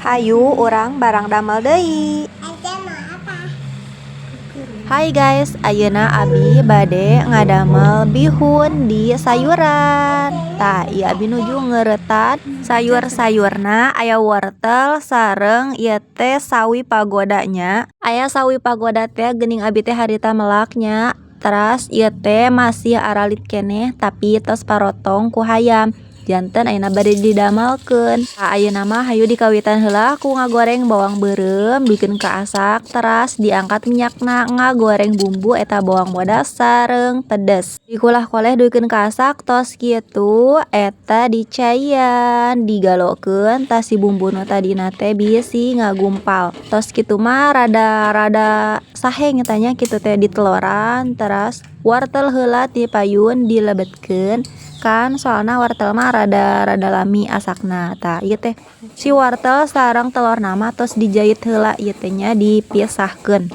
Hayu orang barang damel deui. Hai guys, ayeuna abi bade ngadamel bihun di sayuran. Tah, ieu abi nuju ngeuretan sayur-sayurna aya wortel sareng ieu teh sawi pagodanya. Aya sawi pagoda teh geuning abi teh harita melaknya. Teras ieu teh masih aralit keneh tapi tos parotong ku hayam. Janten ayeuna bade didamelkeun. Ayeuna mah hayu dikawitan heula ku ngagoreng bawang beureum bikin kaasak teras diangkat minyakna ngagoreng bumbu eta bawang bodas sareng pedes. Dikulah koleh duikeun kaasak tos kitu eta dicaian digalokeun tas si bumbu nu tadina teh bisi ngagumpal. Tos kitu mah rada saheng tanya kitu teh diteloran teras wortel heula dipayun dilebetkeun kan soalna wortel mah rada lami asakna. Tah ieu teh si wortel sareng telur nama tos dijait heula ieu teh nya dipisahkeun.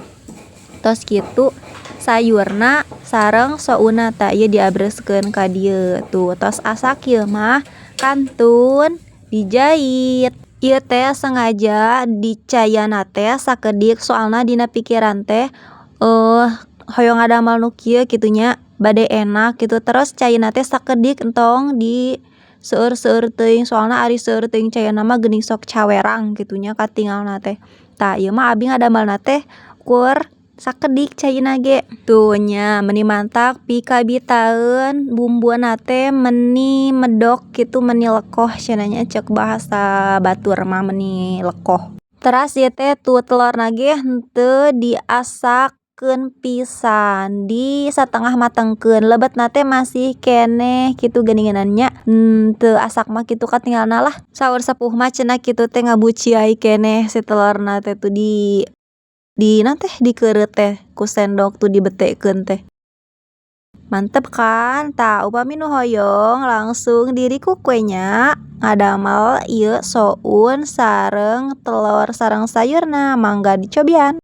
Tos kitu sayurna sareng souna tah ieu diabreskeun ka dieu. Tuh tos asak ieu mah kantun dijait. Ieu teh sengaja dicayana teh sakedik soalna dina pikiran teh hoyong ngadamel nu kieu kitu nya bade enak gitu. Terus caina teh sakedik entong di seueur-seueur teuing soalna ari seueur teuing caina mah geuning sok cawerang kitu nya katingalna teh. Tah ieu mah abi ngadamelna teh kur sakedik caina ge. Tuh nya meuni mantak pikabitaeun bumbuna teh meuni medok kitu meuni lekoh cenah nya ceuk bahasa batur mah meuni lekoh. Teras ieu teh tuh telurna ge henteu diasakkeun pisan di satengah matengkeun lebetna teh masih keneh kitu geuningan nya teu asak mah kitu katinggalna lah. Saur sepuh mah cenah kitu teh ngabuciai keneh si telurna teh tuh di naon teh dikeureut teh ku sendok tuh dibetekeun teh. Mantep kan? Tah upami nu hoyong langsung diri ku kuenya ngadamel ieu soun sareng telur sareng sayurna mangga dicobian.